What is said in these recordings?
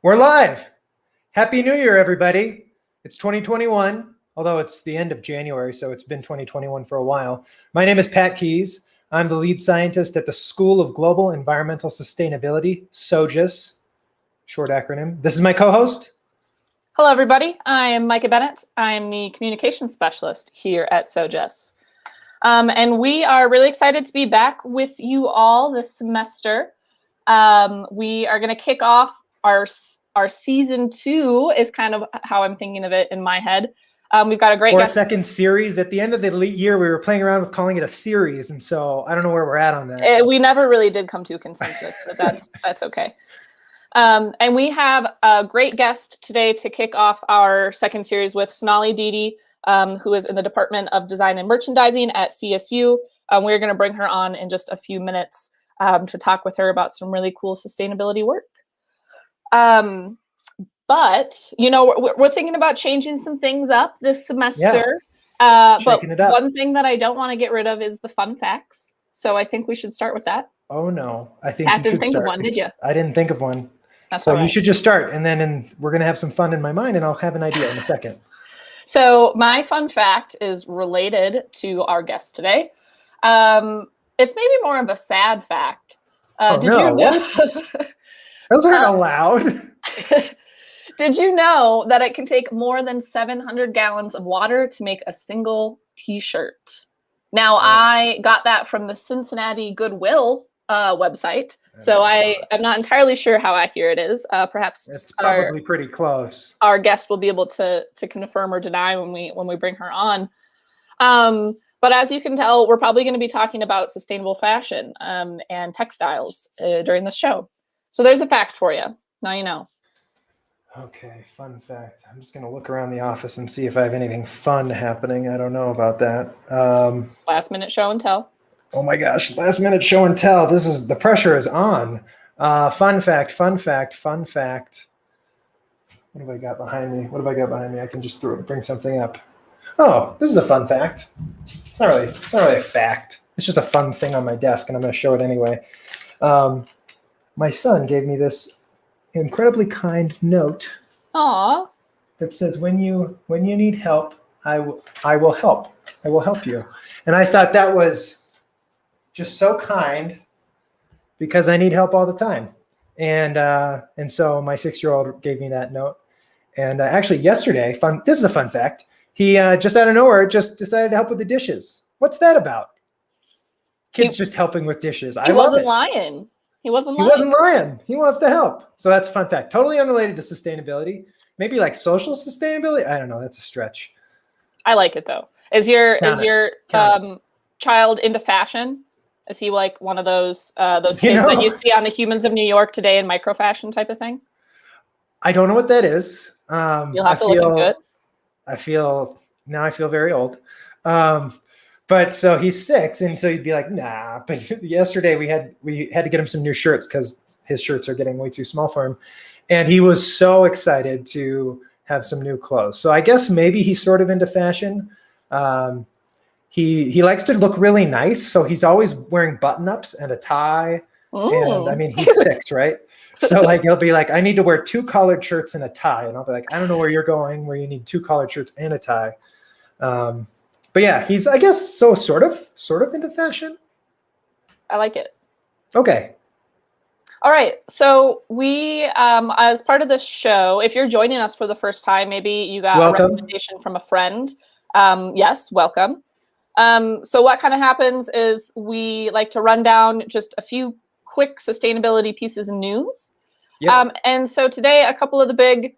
We're live. Happy New Year, everybody. It's 2021, although it's the end of January, so it's been 2021 for a while. My name is Pat Keys. I'm the lead scientist at the School of Global Environmental Sustainability, SoGES, short acronym. This is my co-host. Hello, everybody. I am Micah Bennett. I'm the communications specialist here at SoGES. And we are really excited to be back with you all this semester. We are going to kick off our season 2 is kind of how I'm thinking of it in my head. We've got a great guest. Second series. At the end of the year, we were playing around with calling it a series, and so I don't know where we're at on that. We never really did come to a consensus, but that's okay. And we have a great guest today to kick off our second series with Sonali Diddi, who is in the Department of Design and Merchandising at CSU. We're going to bring her on in just a few minutes to talk with her about some really cool sustainability work. But, you know, we're thinking about changing some things up this semester. Yeah. But one thing that I don't want to get rid of is the fun facts. So I think we should start with that. Oh, no. I think you didn't think of one, did you? I didn't think of one. That's so all right. You should just start, and then we're going to have some fun in my mind, and I'll have an idea in a second. So my fun fact is related to our guest today. It's maybe more of a sad fact. Did you know? What? Those aren't allowed. Did you know that it can take more than 700 gallons of water to make a single T-shirt? Now, I got that from the Cincinnati Goodwill website, so I am not entirely sure how accurate it is. Perhaps it's probably pretty close. Our guest will be able to confirm or deny when we bring her on. But as you can tell, we're probably going to be talking about sustainable fashion and textiles during the show. So there's a fact for you. Now you know. Okay, fun fact. I'm just going to look around the office and see if I have anything fun happening. I don't know about that. Last minute show and tell. Oh my gosh, last minute show and tell. The pressure is on. Fun fact. What have I got behind me? I can just bring something up. Oh, this is a fun fact. It's not really a fact. It's just a fun thing on my desk, and I'm going to show it anyway. My son gave me this incredibly kind note. Aww. That says, when you need help, I will help. I will help you. And I thought that was just so kind, because I need help all the time. And so my 6-year-old gave me that note. And actually yesterday, this is a fun fact, he just out of nowhere just decided to help with the dishes. What's that about? Kids just helping with dishes. He wasn't lying. He wasn't lying. He wants to help. So that's a fun fact. Totally unrelated to sustainability. Maybe like social sustainability. I don't know. That's a stretch. I like it though. Is your child into fashion? Is he like one of those kids that you see on the Humans of New York Today in micro fashion type of thing? I don't know what that is. You'll have to look into it. I feel very old. But so he's 6, and so you'd be like, nah. But yesterday we had to get him some new shirts because his shirts are getting way too small for him. And he was so excited to have some new clothes. So I guess maybe he's sort of into fashion. He likes to look really nice. So he's always wearing button-ups and a tie. Ooh. And I mean, he's 6, right? So like he'll be like, I need to wear 2 collared shirts and a tie. And I'll be like, I don't know where you're going where you need 2 collared shirts and a tie. But yeah, he's, I guess, so sort of into fashion. I like it. Okay. All right. So we, as part of the show, if you're joining us for the first time, maybe you got a recommendation from a friend. Yes, welcome. So what kind of happens is we like to run down just a few quick sustainability pieces of news. Yep. And so today, a couple of the big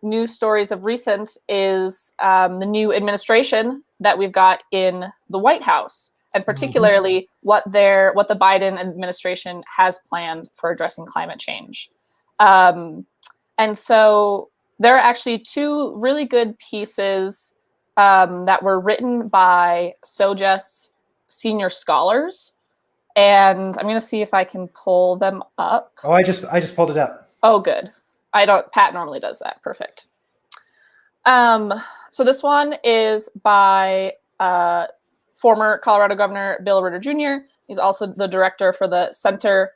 news stories of recent is the new administration that we've got in the White House, and particularly what the Biden administration has planned for addressing climate change. And so there are actually 2 really good pieces that were written by SoGES senior scholars, and I'm going to see if I can pull them up. Oh, I just pulled it up. Oh, good. Pat normally does that. Perfect. So this one is by former Colorado Governor Bill Ritter Jr. He's also the director for the Center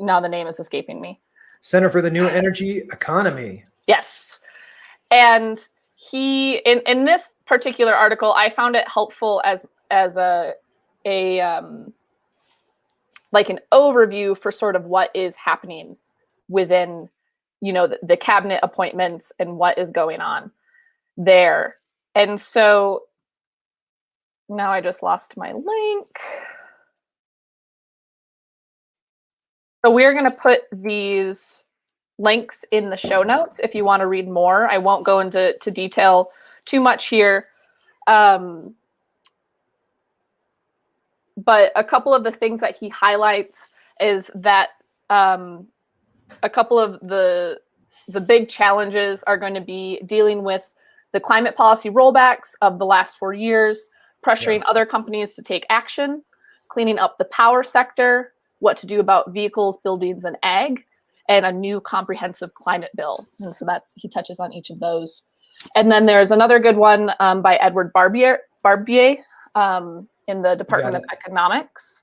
now the name is escaping me. Center for the New Energy Economy. Yes. And he, in this particular article, I found it helpful as a like an overview for sort of what is happening within, the cabinet appointments and what is going on there. And so now I just lost my link. So we're going to put these links in the show notes if you want to read more. I won't go into detail too much here. But a couple of the things that he highlights is that a couple of the big challenges are going to be dealing with the climate policy rollbacks of the last 4 years, pressuring other companies to take action, cleaning up the power sector, what to do about vehicles, buildings, and ag, and a new comprehensive climate bill. And so he touches on each of those. And then there's another good one by Edward Barbier in the Department of Economics.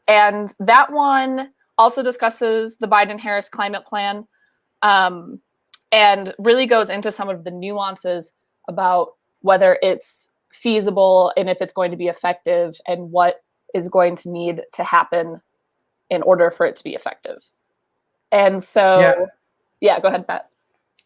And that one also discusses the Biden-Harris climate plan and really goes into some of the nuances about whether it's feasible and if it's going to be effective and what is going to need to happen in order for it to be effective. And so, yeah, go ahead, Pat.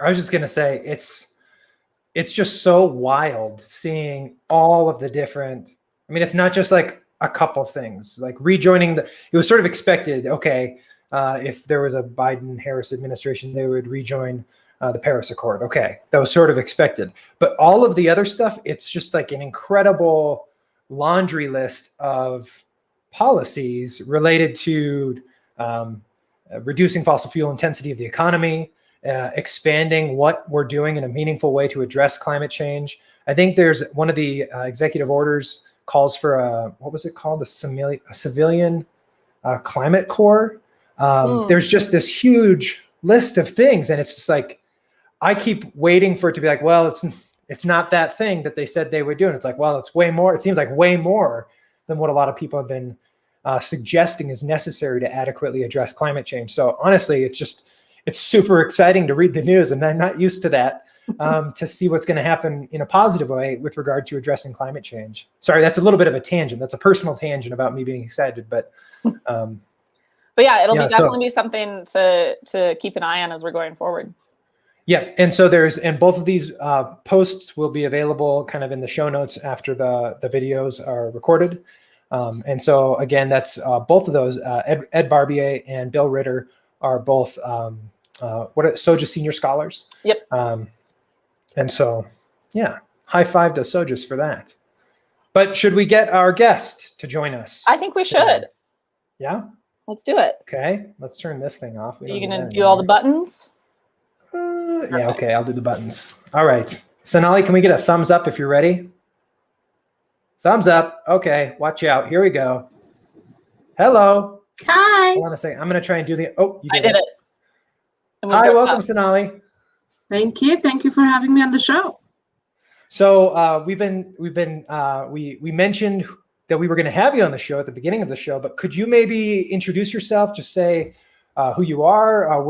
I was just going to say, it's just so wild seeing all of the different, I mean, it's not just like a couple things, like rejoining it was sort of expected. Okay. If there was a Biden-Harris administration, they would rejoin the Paris Accord. Okay. That was sort of expected, but all of the other stuff, it's just like an incredible laundry list of policies related to reducing fossil fuel intensity of the economy, expanding what we're doing in a meaningful way to address climate change. I think there's one of the executive orders calls for what was it called? A civilian climate corps. There's just this huge list of things. And it's just like, I keep waiting for it to be like, well, it's not that thing that they said they would do. And it's like, well, it's way more. It seems like way more than what a lot of people have been suggesting is necessary to adequately address climate change. So honestly, it's super exciting to read the news, and I'm not used to that, to see what's going to happen in a positive way with regard to addressing climate change. Sorry, that's a little bit of a tangent. That's a personal tangent about me being excited, but yeah, it'll definitely be something to keep an eye on as we're going forward. Yeah, and so and both of these posts will be available kind of in the show notes after the videos are recorded. And so again, that's both of those, Ed Barbier and Bill Ritter are both SoGES senior scholars. Yep. And so, yeah, high five to SoGES for that. But should we get our guest to join us? I think we should. Yeah? Let's do it. Okay, let's turn this thing off. Are you going to do all the buttons? Yeah, okay, I'll do the buttons. All right. Sonali, can we get a thumbs up if you're ready? Thumbs up. Okay, watch out. Here we go. Hello. Hi. Hold on a second. I'm going to try and do you did it. Hi, welcome, Sonali. Thank you. Thank you for having me on the show. So we mentioned that we were going to have you on the show at the beginning of the show, but could you maybe introduce yourself? Just say who you are,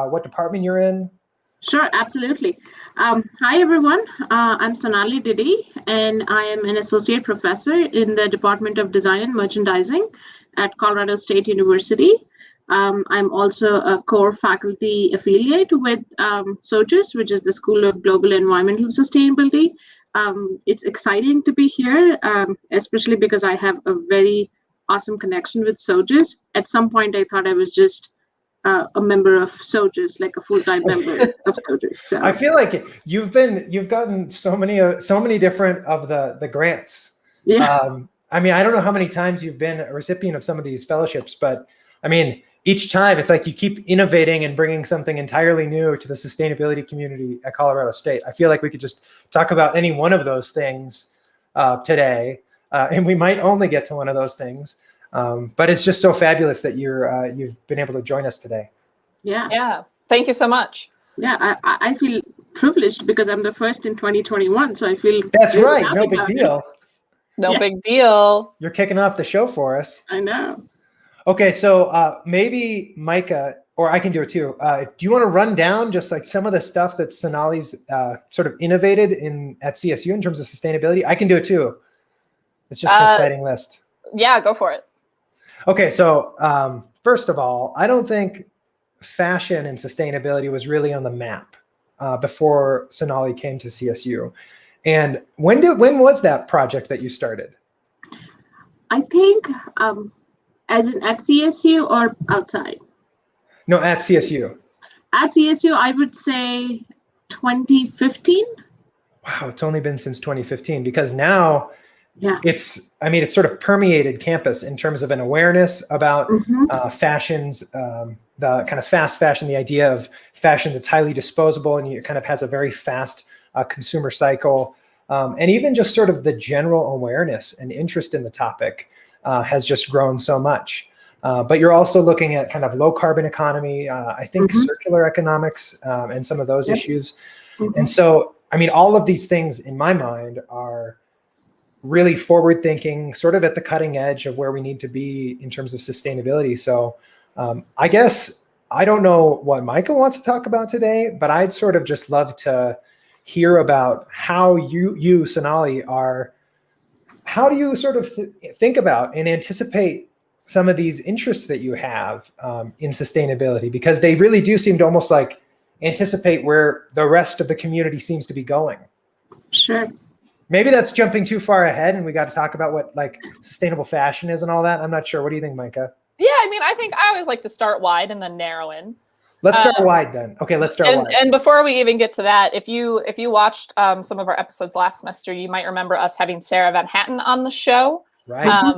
what department you're in. Sure, absolutely. Hi, everyone. I'm Sonali Diddi, and I am an associate professor in the Department of Design and Merchandising at Colorado State University. I'm also a core faculty affiliate with SoGES, which is the School of Global Environmental Sustainability. It's exciting to be here, especially because I have a very awesome connection with SoGES. At some point, I thought I was just a member of SoGES, like a full-time member of SoGES. So I feel like you've gotten so many different of the grants. Yeah. I mean, I don't know how many times you've been a recipient of some of these fellowships, but I mean, each time it's like you keep innovating and bringing something entirely new to the sustainability community at Colorado State. I feel like we could just talk about any one of those things today, and we might only get to one of those things. But it's just so fabulous that you've been able to join us today. Yeah. Yeah. Thank you so much. Yeah, I feel privileged because I'm the first in 2021, so I feel that's really right. No big deal. No big deal. You're kicking off the show for us. I know. Okay, so maybe Micah, or I can do it too. Do you want to run down just like some of the stuff that Sonali's sort of innovated at CSU in terms of sustainability? I can do it too. It's just an exciting list. Yeah, go for it. Okay, so first of all, I don't think fashion and sustainability was really on the map before Sonali came to CSU. And when was that project that you started? I think as in at CSU or outside? No, at CSU. At CSU, I would say 2015. Wow, it's only been since 2015 because now Yeah. it's sort of permeated campus in terms of an awareness about fashions, the kind of fast fashion, the idea of fashion that's highly disposable and it kind of has a very fast consumer cycle. And even just sort of the general awareness and interest in the topic has just grown so much. But you're also looking at kind of low carbon economy, I think circular economics and some of those issues. And so, I mean, all of these things in my mind are really forward thinking, sort of at the cutting edge of where we need to be in terms of sustainability. So I guess, I don't know what Micah wants to talk about today, but I'd sort of just love to hear about how you Sonali how do you sort of think about and anticipate some of these interests that you have in sustainability, because they really do seem to almost like anticipate where the rest of the community seems to be going. Sure. Maybe that's jumping too far ahead and we got to talk about what like sustainable fashion is and all that. I'm not sure. What do you think, Micah? Yeah, I mean, I think I always like to start wide and then narrow in. Let's start wide then. Okay, let's start wide. And before we even get to that, if you watched some of our episodes last semester, you might remember us having Sarah Van Hatten on the show. Right.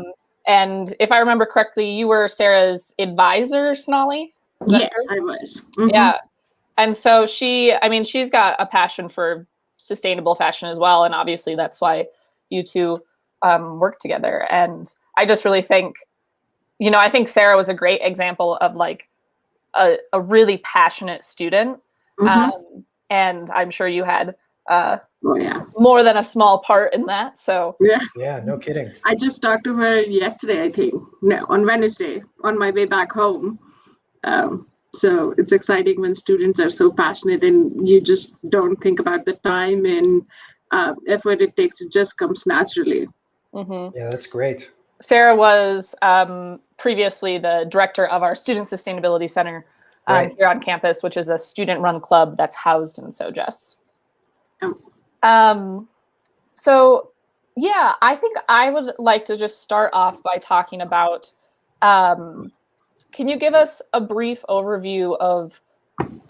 And if I remember correctly, you were Sarah's advisor, Sonali? Yes, I was. Yeah. And so she's got a passion for sustainable fashion as well. And obviously that's why you two work together. And I just really think, I think Sarah was a great example of like a really passionate student. And I'm sure you had more than a small part in that. So yeah, no kidding. I just talked to her yesterday, I think. No, on Wednesday, on my way back home. So it's exciting when students are so passionate and you just don't think about the time and effort it takes. It just comes naturally. Yeah, that's great. Sarah was previously the director of our Student Sustainability Center here on campus, which is a student-run club that's housed in SoGES. So, yeah, I think I would like to just start off by talking about, can you give us a brief overview of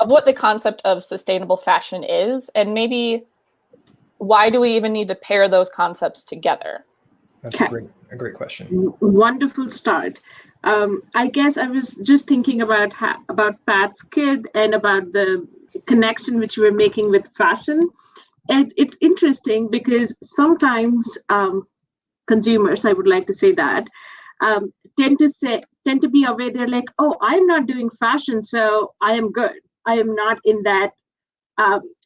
what the concept of sustainable fashion is, and maybe why do we even need to pair those concepts together? That's a great question. Wonderful start. I guess I was just thinking about Pat's kid and about the connection which we're making with fashion. And it's interesting because sometimes consumers, I would like to say that, tend to be aware. They're like, oh, I'm not doing fashion, so I am good. I am not in that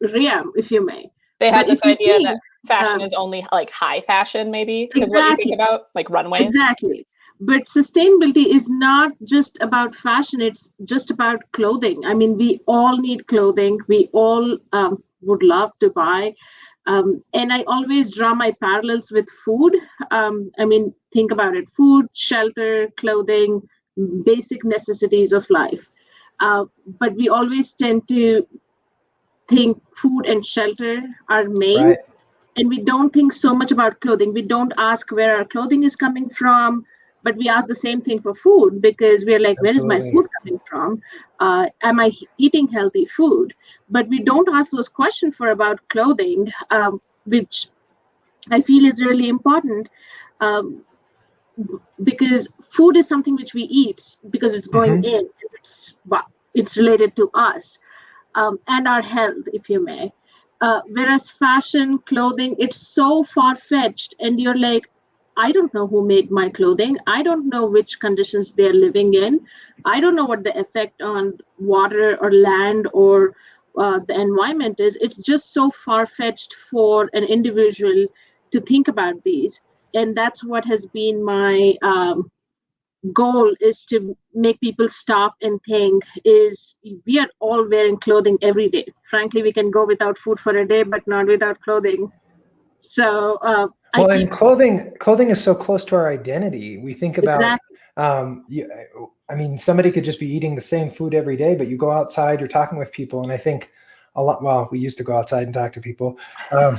realm, if you may. They have this idea that fashion is only like high fashion, maybe, is what you think about, like runways. Exactly. But sustainability is not just about fashion, it's just about clothing. I mean, we all need clothing. We all would love to buy. And I always draw my parallels with food. I mean, think about it. Food, shelter, clothing, basic necessities of life. But we always tend to think food and shelter are main, and we don't think so much about clothing. We don't ask where our clothing is coming from, but we ask the same thing for food because we're like, where is my food coming from? Am I eating healthy food? But we don't ask those questions about clothing, which I feel is really important, because food is something which we eat because it's going in, it's related to us. And our health, if you may. Whereas fashion, clothing, it's so far-fetched, and you're like, I don't know who made my clothing. I don't know which conditions they're living in. I don't know what the effect on water or land or the environment is. It's just so far-fetched for an individual to think about these. And that's what has been my goal is to make people stop and think is we are all wearing clothing every day. Frankly, we can go without food for a day, but not without clothing. So and clothing is so close to our identity. We think about, exactly. I mean, somebody could just be eating the same food every day, but you go outside, you're talking with people. And I think well, we used to go outside and talk to people.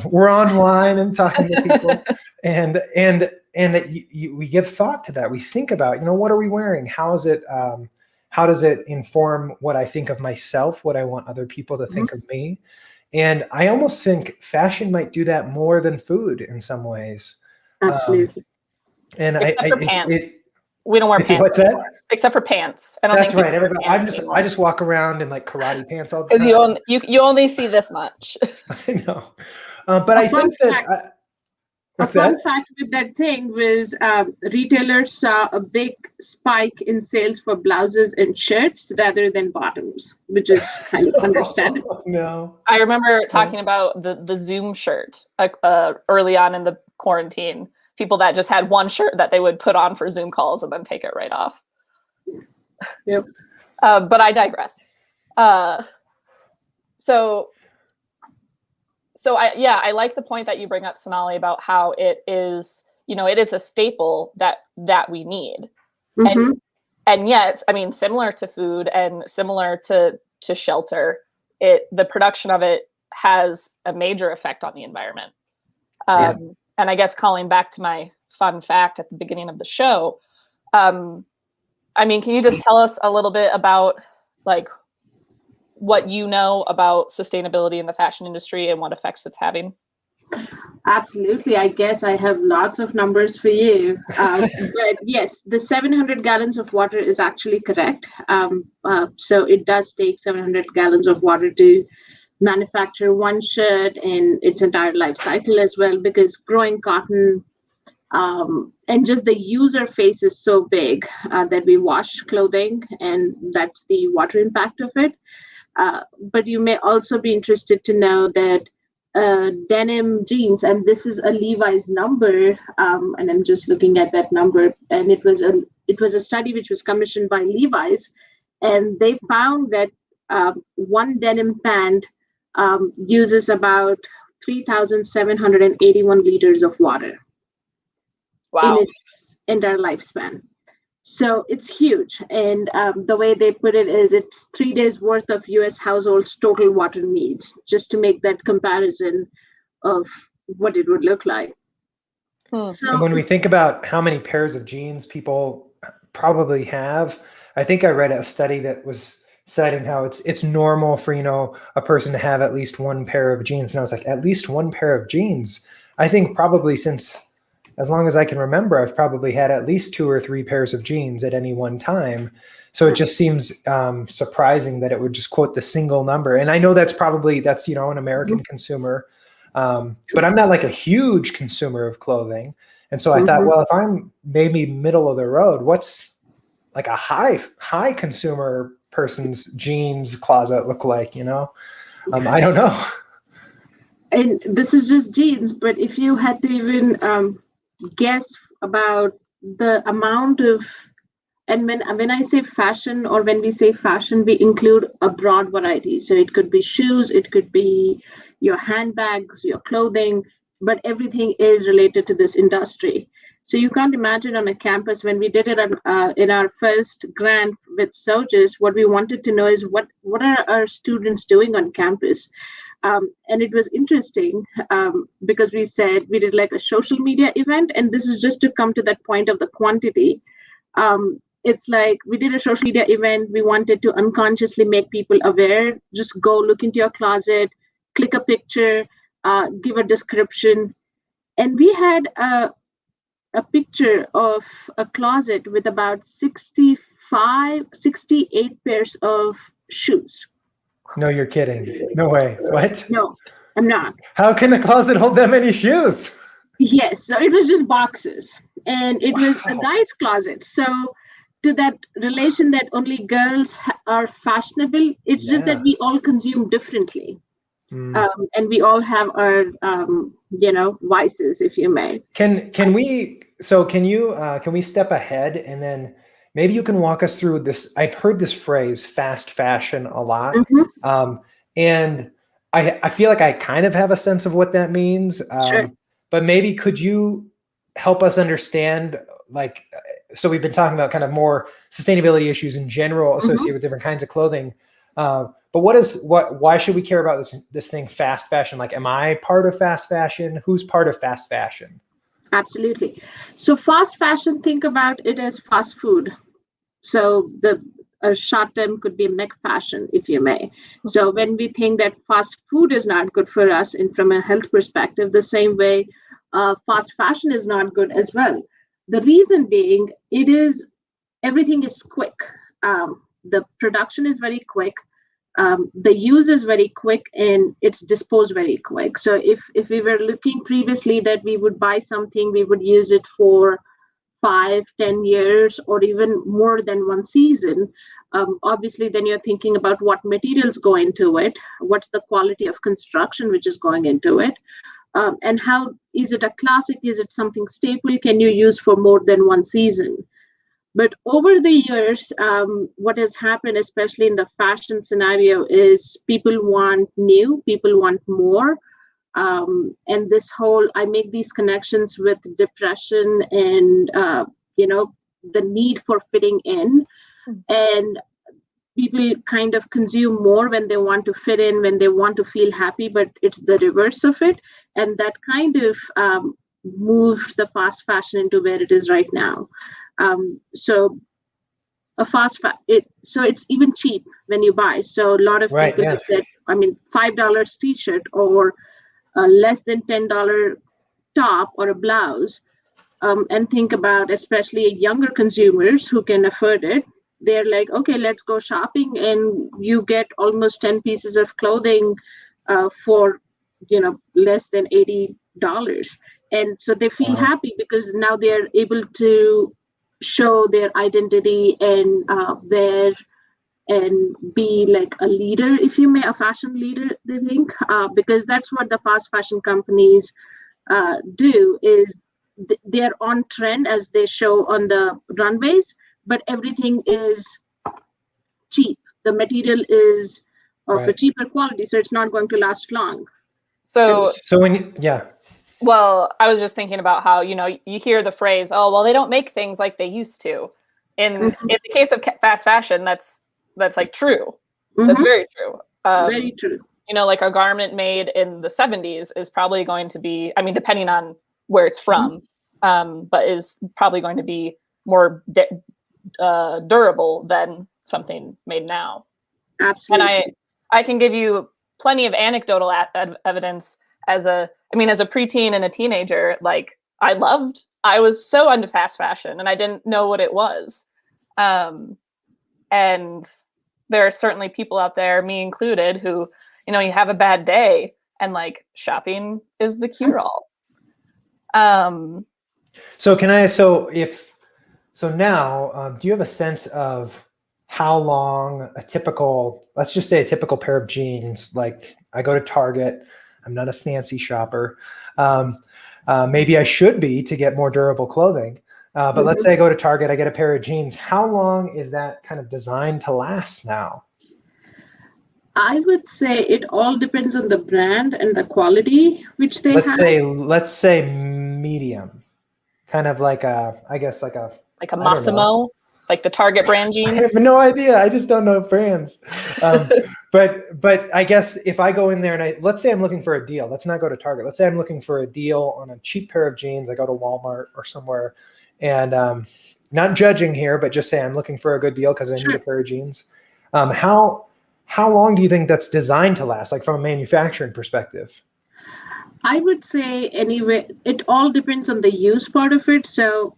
We're online and talking to people and we give thought to that. We think about, what are we wearing? How does it inform what I think of myself, what I want other people to think of me? And I almost think fashion might do that more than food in some ways. Absolutely. And we don't wear pants. What's that? Except for pants. That's right. Everybody, I just walk around in like karate pants all the time. Because you only see this much. I know. But I think that a fun fact with that thing was retailers saw a big spike in sales for blouses and shirts rather than bottoms, which is kind of understandable. No. I remember talking about the Zoom shirt early on in the quarantine. People that just had one shirt that they would put on for Zoom calls and then take it right off. Yep. But I digress. So I like the point that you bring up, Sonali, about how it is, it is a staple that we need. Mm-hmm. And yes, I mean, similar to food and similar to shelter, the production of it has a major effect on the environment. And I guess calling back to my fun fact at the beginning of the show, I mean, can you just tell us a little bit about like what you know about sustainability in the fashion industry and what effects it's having? Absolutely. I guess I have lots of numbers for you. But yes, the 700 gallons of water is actually correct. So it does take 700 gallons of water to manufacture one shirt and its entire life cycle as well, because growing cotton and just the user face is so big that we wash clothing, and that's the water impact of it. But you may also be interested to know that denim jeans, and this is a Levi's number, and I'm just looking at that number, and it was a study which was commissioned by Levi's, and they found that one denim pant uses about 3,781 liters of water. Wow. In its entire lifespan. So it's huge. And the way they put it is it's 3 days worth of US households' total water needs, just to make that comparison of what it would look like. So, and when we think about how many pairs of jeans people probably have, I think I read a study that was citing how it's normal for, a person to have at least one pair of jeans. And I was like, at least one pair of jeans? I think probably since as long as I can remember, I've probably had at least 2 or 3 pairs of jeans at any one time. So it just seems surprising that it would just quote the single number. And I know that's an American consumer, but I'm not like a huge consumer of clothing. And so I thought, well, if I'm maybe middle of the road, what's like a high consumer person's jeans closet look like? I don't know. And this is just jeans, but if you had to even guess about the amount of, and when I say fashion, or when we say fashion, we include a broad variety. So it could be shoes, it could be your handbags, your clothing, but everything is related to this industry. So you can't imagine on a campus, when we did it in our first grant with SoGES, what we wanted to know is what are our students doing on campus? And it was interesting because we said we did like a social media event, and this is just to come to that point of the quantity. It's like we did a social media event. We wanted to unconsciously make people aware. Just go look into your closet, click a picture, give a description. And we had a picture of a closet with about 68 pairs of shoes. No, you're kidding. No way. What? No, I'm not. How can a closet hold that many shoes? Yes, so it was just boxes, and it was a guy's closet. So to that relation that only girls are fashionable, it's just that we all consume differently. And we all have our, vices, if you may. Can we step ahead and then maybe you can walk us through this. I've heard this phrase fast fashion a lot. And I feel like I kind of have a sense of what that means. Sure. But maybe could you help us understand, like, so we've been talking about kind of more sustainability issues in general associated with different kinds of clothing. But why should we care about this thing, fast fashion? Like, am I part of fast fashion? Who's part of fast fashion? Absolutely. So fast fashion, think about it as fast food. So a short term could be mech fashion, if you may. So when we think that fast food is not good for us, and from a health perspective, the same way fast fashion is not good as well. The reason being, everything is quick. The production is very quick. The use is very quick, and it's disposed very quick. So if we were looking previously that we would buy something, we would use it for 5-10 years or even more than one season. Obviously, then you're thinking about what materials go into it, what's the quality of construction which is going into it, and how is it a classic, is it something staple, can you use for more than one season. But over the years, what has happened, especially in the fashion scenario, is people want new, people want more. And this whole, I make these connections with depression and, the need for fitting in. And people kind of consume more when they want to fit in, when they want to feel happy, but it's the reverse of it. And that kind of moved the fast fashion into where it is right now. So it's even cheap when you buy. So a lot of people have said, $5 t-shirt or less than $10 top or a blouse, and think about especially younger consumers who can afford it. They're like, okay, let's go shopping, and you get almost 10 pieces of clothing for less than $80, and so they feel happy because now they're able to show their identity and wear and be like a leader, if you may, a fashion leader, they think, because that's what the fast fashion companies do, is they're on trend as they show on the runways, but everything is cheap. The material is of a cheaper quality, so it's not going to last long. So when well, I was just thinking about how, you hear the phrase, oh, well, they don't make things like they used to. In the case of fast fashion, that's like true. That's very true. Very true. Like a garment made in the 70s is probably going to be, depending on where it's from, but is probably going to be more durable than something made now. Absolutely. And I can give you plenty of anecdotal evidence as a preteen and a teenager. Like I was so into fast fashion and I didn't know what it was. And there are certainly people out there, me included, who, you have a bad day and like shopping is the cure-all. So now, do you have a sense of how long let's just say a typical pair of jeans, like I go to Target, I'm not a fancy shopper. Maybe I should be to get more durable clothing. But let's say I go to Target, I get a pair of jeans. How long is that kind of designed to last now? I would say it all depends on the brand and the quality which they let's have. Let's say medium, kind of like a Massimo, like the Target brand jeans. I have no idea. I just don't know brands. But I guess if I go in there and let's say I'm looking for a deal. Let's not go to Target. Let's say I'm looking for a deal on a cheap pair of jeans. I go to Walmart or somewhere, and not judging here, but just say I'm looking for a good deal because I need a pair of jeans. How long do you think that's designed to last, like from a manufacturing perspective? I would say anyway, it all depends on the use part of it. So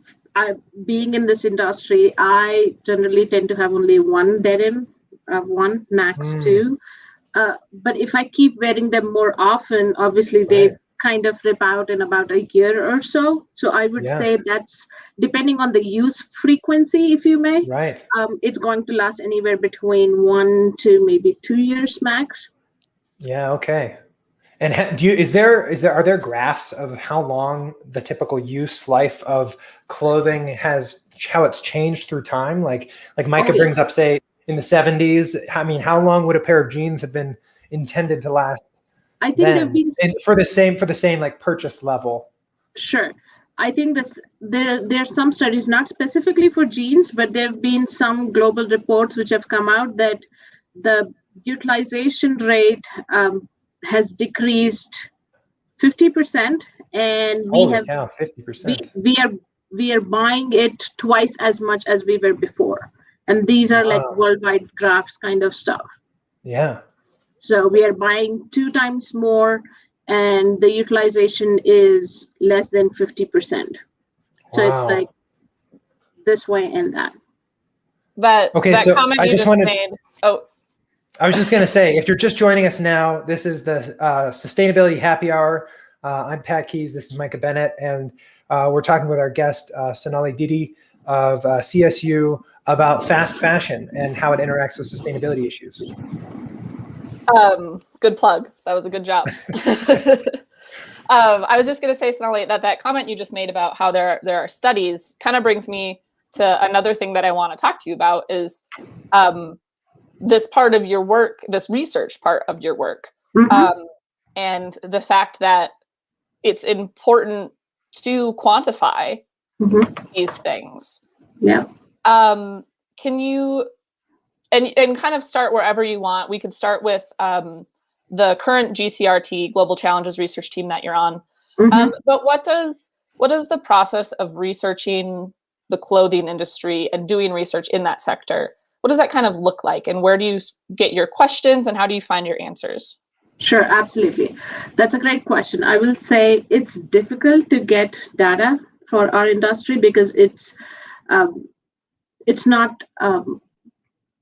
being in this industry, I generally tend to have only one denim, one max two. But if I keep wearing them more often, obviously they kind of rip out in about a year or so. So I would say that's depending on the use frequency, if you may. Right. It's going to last anywhere between 1 to maybe 2 years max. Yeah. Okay. And are there graphs of how long the typical use life of clothing has how it's changed through time? Like Micah yeah. brings up, say, in the 70s. I mean, how long would a pair of jeans have been intended to last? I think then? they've been For the same like purchase level. Sure. I think there's some studies, not specifically for jeans, but there have been some global reports which have come out that the utilization rate has decreased 50%, and Holy cow, 50%. we are buying it twice as much as we were before, and these are like worldwide graphs kind of stuff. Yeah. So we are buying 2 times more, and the utilization is less than 50%. So it's like this way and that. That so comment I you just made. Oh, I was just going to say, if you're just joining us now, this is the Sustainability Happy Hour. I'm Pat Keys. This is Micah Bennett, and we're talking with our guest Sonali Diddi of CSU about fast fashion and how it interacts with sustainability issues. Good plug. That was a good job. I was just going to say, Sonali, that comment you just made about how there are studies kind of brings me to another thing that I want to talk to you about is this part of your work, this research part of your work, and the fact that it's important to quantify these things. Yeah. Can you and kind of start wherever you want? We could start with the current GCRT Global Challenges research team that you're on. But what does the process of researching the clothing industry and doing research in that sector, what does that kind of look like? And where do you get your questions and how do you find your answers? Sure, absolutely. That's a great question. I will say it's difficult to get data for our industry because it's not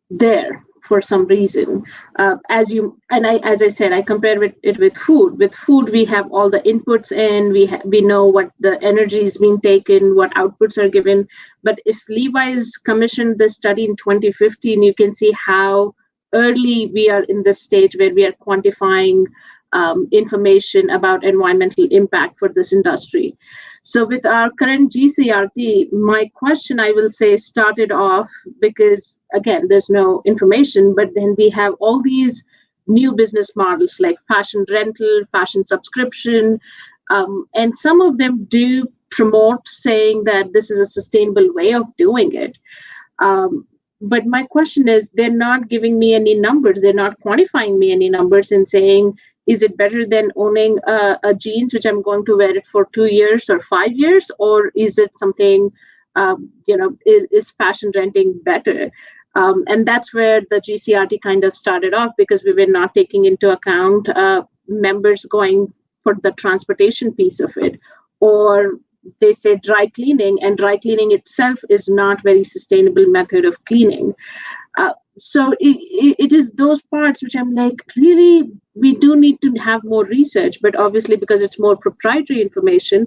there for some reason. As I said, I compare it with food. With food, we have all the inputs in. We know what the energy is being taken, what outputs are given. But if Levi's commissioned this study in 2015, you can see how early we are in this stage where we are quantifying information about environmental impact for this industry. So with our current GCRT, my question, I will say, started off because, again, there's no information, but then we have all these new business models like fashion rental, fashion subscription, and some of them do promote saying that this is a sustainable way of doing it. But my question is, they're not giving me any numbers. They're not quantifying me any numbers and saying, is it better than owning a jeans, which I'm going to wear it for 2 years or 5 years? Or is it something, is fashion renting better? And that's where the GCRT kind of started off, because we were not taking into account members going for the transportation piece of it. Or they say dry cleaning, and dry cleaning itself is not very sustainable method of cleaning. So it is those parts which I'm like, really, we do need to have more research, but obviously because it's more proprietary information,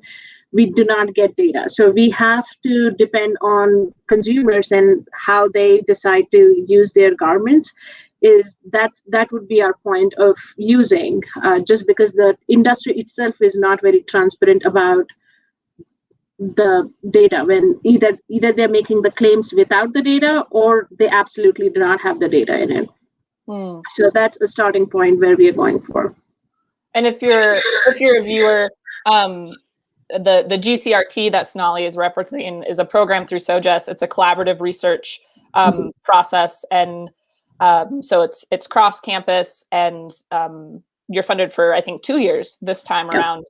we do not get data. So we have to depend on consumers and how they decide to use their garments. That would be our point of using, just because the industry itself is not very transparent about the data, when either they're making the claims without the data or they absolutely do not have the data in it. So that's a starting point where we are going for. And if you're a viewer, the GCRT that Sonali is referencing is a program through SoGES. It's a collaborative research process, and so it's cross campus, and you're funded for, I think, 2 years this time around.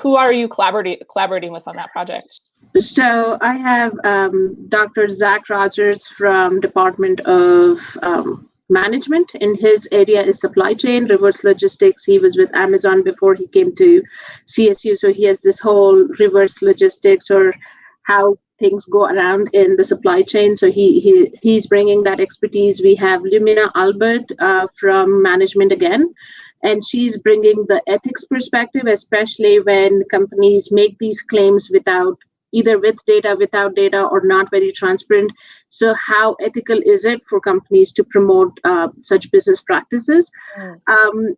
Who are you collaborating with on that project? So I have Dr. Zach Rogers from Department of Management, and his area is supply chain, reverse logistics. He was with Amazon before he came to CSU, so he has this whole reverse logistics, or how things go around in the supply chain. So he's bringing that expertise. We have Lumina Albert from management again, and she's bringing the ethics perspective, especially when companies make these claims without data, without data, or not very transparent. So how ethical is it for companies to promote such business practices?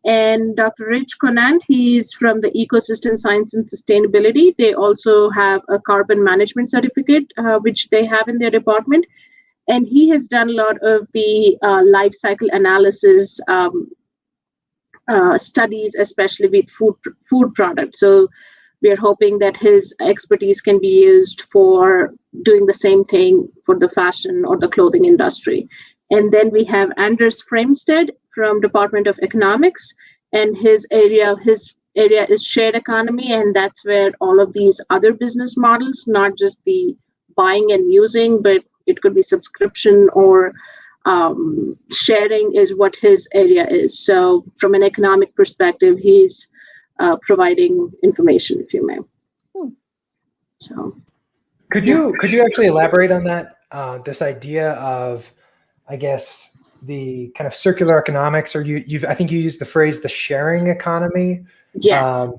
And Dr. Rich Conant, he's from the Ecosystem Science and Sustainability. They also have a carbon management certificate, which they have in their department. And he has done a lot of the life cycle analysis studies, especially with food products. So we are hoping that his expertise can be used for doing the same thing for the fashion or the clothing industry. And then we have Anders Framstead from Department of Economics, and his area is shared economy, and that's where all of these other business models, not just the buying and using, but it could be subscription or sharing, is what his area is. So from an economic perspective, he's providing information, if you may. So, could you actually elaborate on that? This idea of, I guess, the kind of circular economics, or I think you used the phrase the sharing economy. Yes.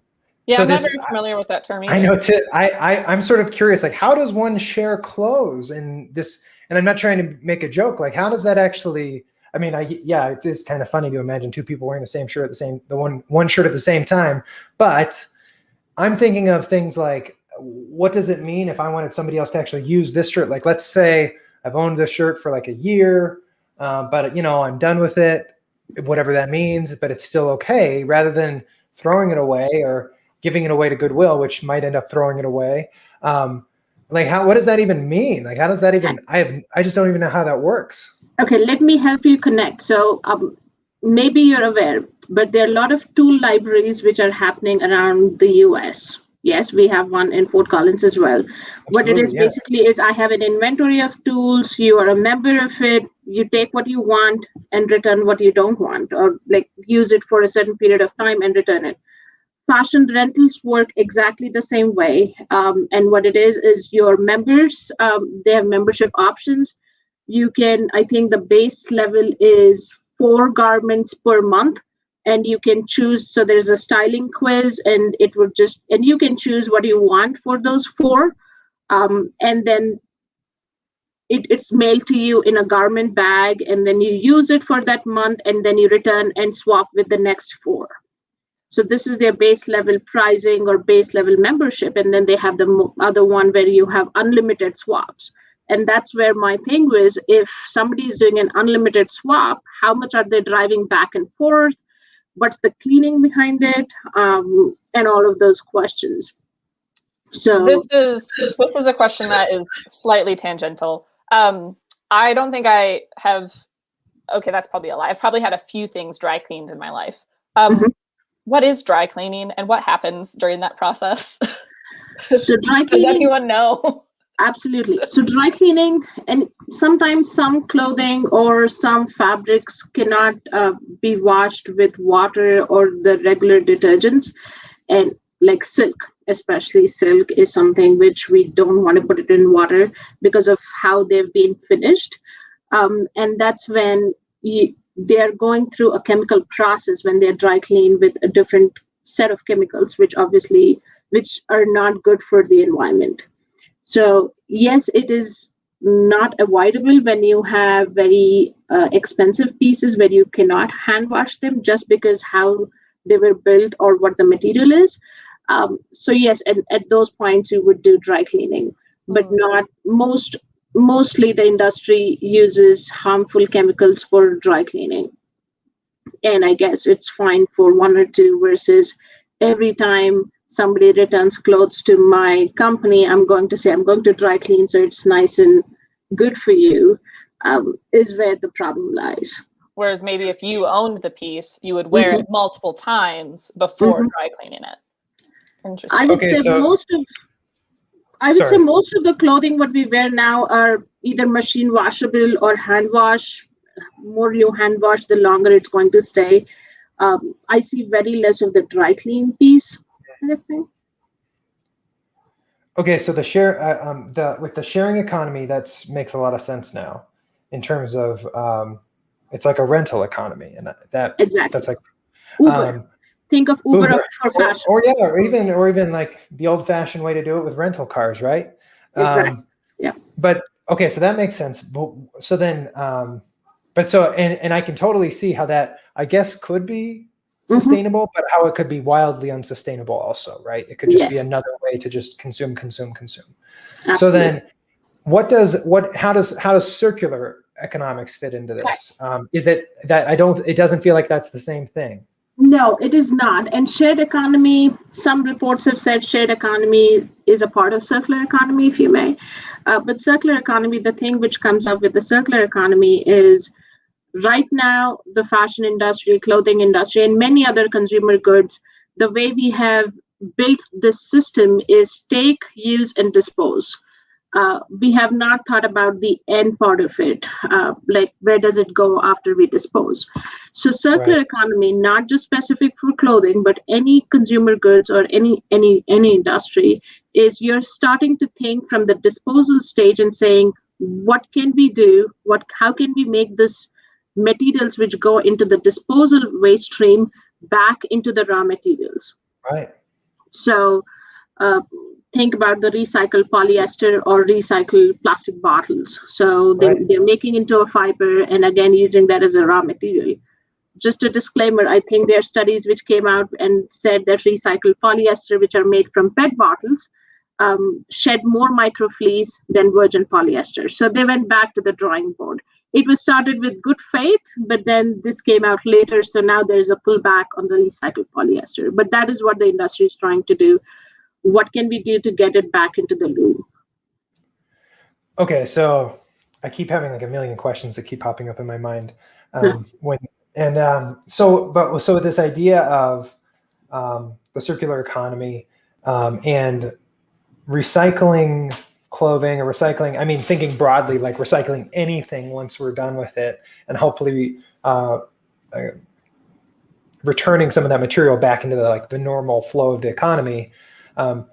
Yeah, so I'm not very familiar with that term either. I know. I'm sort of curious. Like, how does one share clothes in this? And I'm not trying to make a joke. Like, how does that actually? I mean, it is kind of funny to imagine two people wearing the same shirt one shirt at the same time. But I'm thinking of things like, what does it mean if I wanted somebody else to actually use this shirt? Like, let's say I've owned this shirt for like a year, but I'm done with it, whatever that means, but it's still okay, rather than throwing it away or giving it away to Goodwill, which might end up throwing it away. What does that even mean? Like, how does that even? I just don't even know how that works. Okay, let me help you connect. So maybe you're aware, but there are a lot of tool libraries which are happening around the US. Yes, we have one in Fort Collins as well. Absolutely, what it is basically is I have an inventory of tools. You are a member of it. You take what you want and return what you don't want, or like use it for a certain period of time and return it. Fashion rentals work exactly the same way. And what it is your members, they have membership options. You can, I think the base level is 4 garments per month, and you can choose. So there's a styling quiz, and and you can choose what you want for those 4. And then it's mailed to you in a garment bag, and then you use it for that month, and then you return and swap with the next 4. So this is their base level pricing or base level membership. And then they have the other one where you have unlimited swaps. And that's where my thing was, if somebody is doing an unlimited swap, how much are they driving back and forth? What's the cleaning behind it? And all of those questions. So this is a question that is slightly tangential. I don't think I have, okay, that's probably a lie. I've probably had a few things dry cleaned in my life. What is dry cleaning and what happens during that process? So dry cleaning, does anyone know? Absolutely. So dry cleaning, and sometimes some clothing or some fabrics cannot be washed with water or the regular detergents. And like silk, especially silk, is something which we don't want to put it in water because of how they've been finished. And that's when they're going through a chemical process when they're dry cleaned with a different set of chemicals, which are not good for the environment. So yes, it is not avoidable when you have very expensive pieces where you cannot hand wash them just because how they were built or what the material is. So yes, and at those points you would do dry cleaning, but not mostly the industry uses harmful chemicals for dry cleaning. And I guess it's fine for 1 or 2 versus every time somebody returns clothes to my company, I'm going to say, I'm going to dry clean so it's nice and good for you, is where the problem lies. Whereas maybe if you owned the piece, you would wear it multiple times before dry cleaning it. Interesting. I would say most of the clothing what we wear now are either machine washable or hand wash. More you hand wash, the longer it's going to stay. I see very less of the dry clean piece. Okay, so with the sharing economy, that makes a lot of sense now, in terms of it's like a rental economy, and exactly. That's like Uber. Think of Uber for fashion. Or even like the old-fashioned way to do it with rental cars, right? Exactly. Yeah. But okay, so that makes sense. But so then, but so, and I can totally see how that, I guess, could be sustainable, but how it could be wildly unsustainable also, right? It could just be another way to just consume. Absolutely. So then how does circular economics fit into this? Is it that it doesn't feel like that's the same thing? No, it is not. And shared economy, some reports have said shared economy is a part of circular economy, if you may. But circular economy, the thing which comes up with the circular economy is right now, the fashion industry, clothing industry, and many other consumer goods, the way we have built this system is take, use, and dispose. We have not thought about the end part of it, like where does it go after we dispose. So circular economy, not just specific for clothing, but any consumer goods or any industry, is you're starting to think from the disposal stage and saying, what can we do? How can we make this materials which go into the disposal waste stream back into the raw materials? Right. So think about the recycled polyester or recycled plastic bottles. So they're making into a fiber and again using that as a raw material. Just a disclaimer, I think there are studies which came out and said that recycled polyester, which are made from PET bottles, shed more microfleece than virgin polyester. So they went back to the drawing board. It was started with good faith, but then this came out later. So now there's a pullback on the recycled polyester. But that is what the industry is trying to do. What can we do to get it back into the loop? Okay, so I keep having like a million questions that keep popping up in my mind. So this idea of the circular economy and recycling clothing or recycling, I mean, thinking broadly, like recycling anything once we're done with it, and hopefully returning some of that material back into the normal flow of the economy. I'm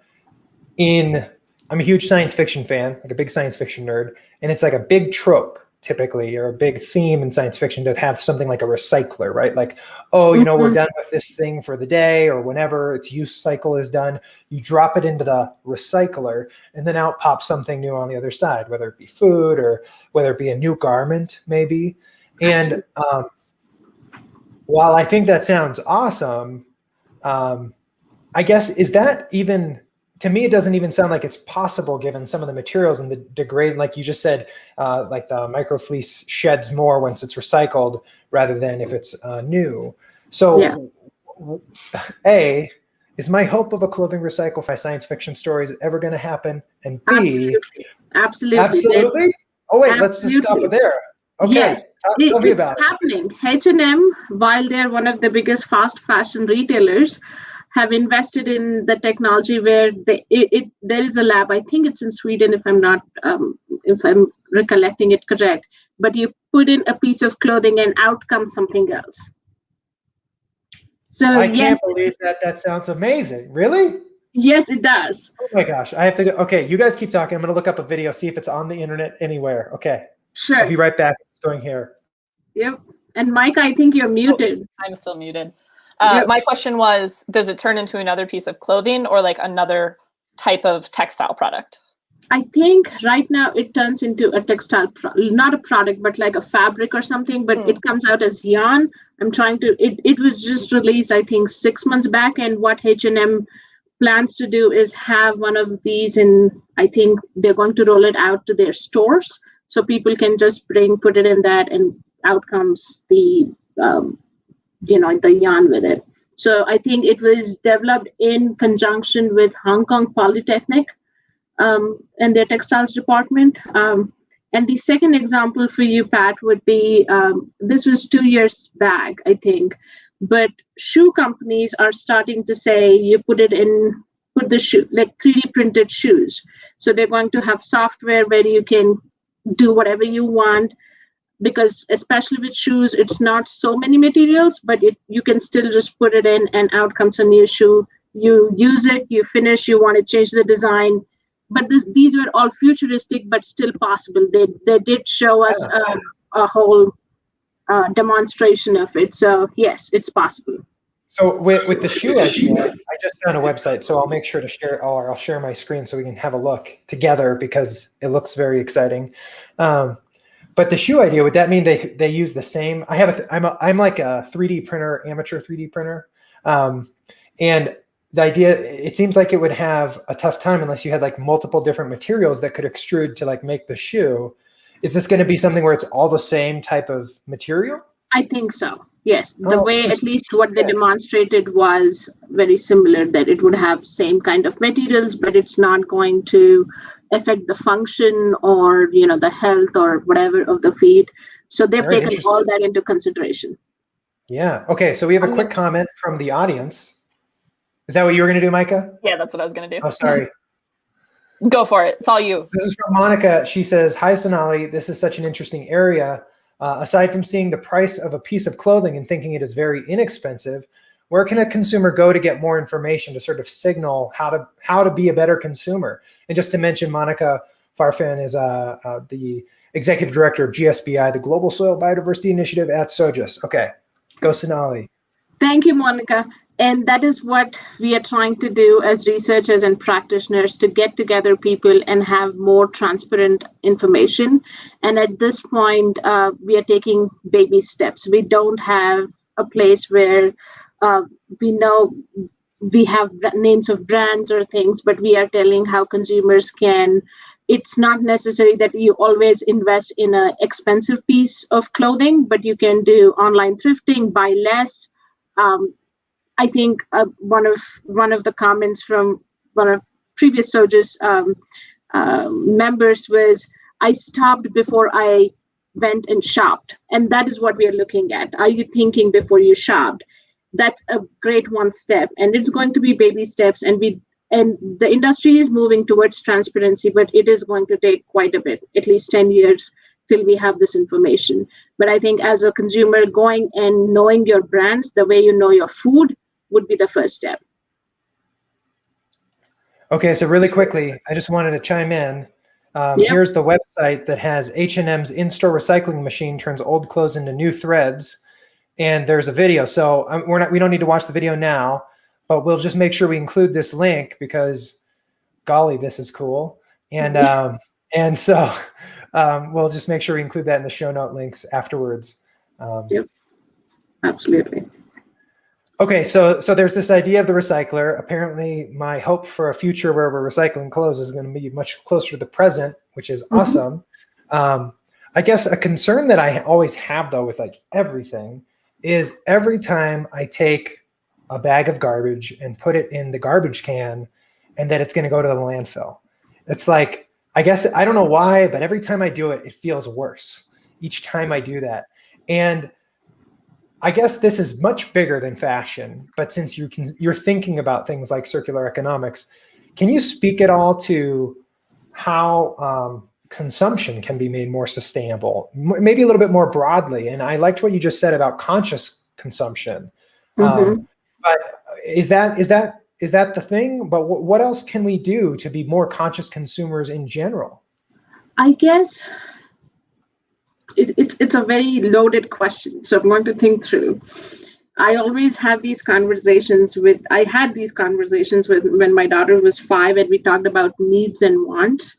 a huge science fiction fan, like a big science fiction nerd, and it's like a big trope typically, or a big theme in science fiction to have something like a recycler, right? Like, we're done with this thing for the day or whenever its use cycle is done, you drop it into the recycler and then out pops something new on the other side, whether it be food or whether it be a new garment, maybe. And while I think that sounds awesome, I guess, is that even, to me, it doesn't even sound like it's possible given some of the materials and the degrade, like you just said, like the microfleece sheds more once it's recycled rather than if it's new. So A, is my hope of a clothing recycle for my science fiction stories ever going to happen? And B, absolutely. Oh wait, let's just stop it there. Okay, yes, tell me about it. It's happening. H&M, while they're one of the biggest fast fashion retailers, have invested in the technology where there is a lab. I think it's in Sweden, if I'm recollecting it correct. But you put in a piece of clothing and out comes something else. So I can't believe that. That sounds amazing. Really? Yes, it does. Oh my gosh, I have to go. Okay, you guys keep talking. I'm going to look up a video, see if it's on the internet anywhere. Okay. Sure. I'll be right back. It's going here. Yep. And Mike, I think you're muted. I'm still muted. My question was, does it turn into another piece of clothing or like another type of textile product? I think right now it turns into a textile, not a product, but like a fabric or something, but it comes out as yarn. It was just released, I think, 6 months back. And what H&M plans to do is have one of these, and I think they're going to roll it out to their stores. So people can just put it in that, and out comes the yarn with it. So I think it was developed in conjunction with Hong Kong Polytechnic and their textiles department. And the second example for you, Pat, would be, this was 2 years back, I think, but shoe companies are starting to say you put the shoe, like 3D printed shoes. So they're going to have software where you can do whatever you want, because especially with shoes, it's not so many materials, but you can still just put it in and out comes a new shoe. You use it, you finish, you want to change the design. But these were all futuristic, but still possible. They did show us a whole demonstration of it. So yes, it's possible. So with the shoe idea, I just found a website, so I'll make sure to share, or I'll share my screen so we can have a look together because it looks very exciting. But the shoe idea, would that mean they use the same? I'm like a 3D printer, amateur 3D printer. And the idea, it seems like it would have a tough time unless you had like multiple different materials that could extrude to like make the shoe. Is this going to be something where it's all the same type of material? I think so. Yes. The way, at least what they demonstrated was very similar, that it would have same kind of materials, but it's not going to affect the function or, the health or whatever of the feet. So they've taken all that into consideration. Yeah. Okay. So we have a quick comment from the audience. Is that what you were going to do, Micah? Yeah, that's what I was going to do. Oh, sorry. Go for it. It's all you. This is from Monica. She says, "Hi, Sonali. This is such an interesting area. Aside from seeing the price of a piece of clothing and thinking it is very inexpensive, where can a consumer go to get more information to sort of signal how to be a better consumer?" And just to mention, Monica Farfan is the executive director of GSBI, the Global Soil Biodiversity Initiative at SoGES. Okay, go Sonali. Thank you, Monica. And that is what we are trying to do as researchers and practitioners, to get together people and have more transparent information. And at this point, we are taking baby steps. We don't have a place where we know we have names of brands or things, but we are telling how consumers can. It's not necessary that you always invest in an expensive piece of clothing, but you can do online thrifting, buy less. I think one of the comments from one of previous SoGES members was, "I stopped before I went and shopped," and that is what we are looking at. Are you thinking before you shopped? That's a great one step, and it's going to be baby steps. And the industry is moving towards transparency, but it is going to take quite a bit, at least 10 years, till we have this information. But I think as a consumer, going and knowing your brands the way you know your food would be the first step. Okay, so really quickly, I just wanted to chime in. Here's the website that has H&M's in-store recycling machine turns old clothes into new threads, and there's a video. So we don't need to watch the video now, but we'll just make sure we include this link because, golly, this is cool. And so we'll just make sure we include that in the show note links afterwards. Yep, absolutely. Okay, so there's this idea of the recycler. Apparently, my hope for a future where we're recycling clothes is going to be much closer to the present, which is awesome. I guess a concern that I always have, though, with like everything is every time I take a bag of garbage and put it in the garbage can and that it's going to go to the landfill. It's like, I guess, I don't know why, but every time I do it, it feels worse each time I do that. And I guess this is much bigger than fashion, but since you're thinking about things like circular economics, can you speak at all to how consumption can be made more sustainable, maybe a little bit more broadly? And I liked what you just said about conscious consumption. But is that the thing? But what else can we do to be more conscious consumers in general? I guess it's a very loaded question, so I'm going to think through. I always have these conversations I had these conversations when my daughter was 5, and we talked about needs and wants.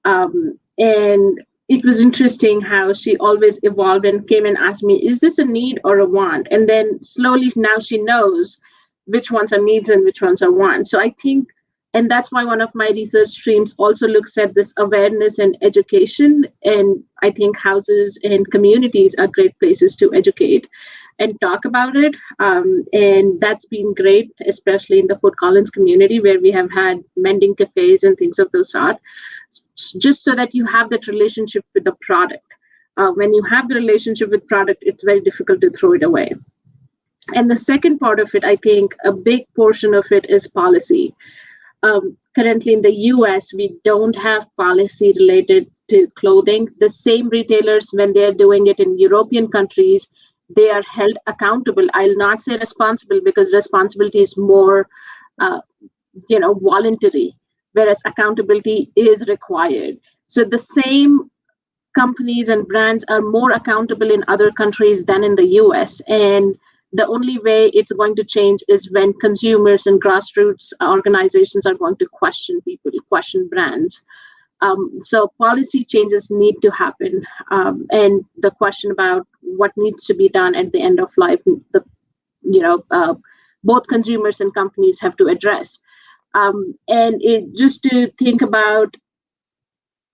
And it was interesting how she always evolved and came and asked me, is this a need or a want? And then slowly now she knows which ones are needs and which ones are wants. So I think, and that's why one of my research streams also looks at this awareness and education. And I think houses and communities are great places to educate and talk about it. And that's been great, especially in the Fort Collins community, where we have had mending cafes and things of those sort, just so that you have that relationship with the product. When you have the relationship with product, it's very difficult to throw it away. And the second part of it, I think a big portion of it is policy. Currently in the US, we don't have policy related to clothing. The same retailers, when they're doing it in European countries, they are held accountable. I'll not say responsible, because responsibility is more, voluntary, whereas accountability is required. So the same companies and brands are more accountable in other countries than in the US. And the only way it's going to change is when consumers and grassroots organizations are going to question people, question brands. So policy changes need to happen, and the question about what needs to be done at the end of life, both consumers and companies have to address. And just to think about,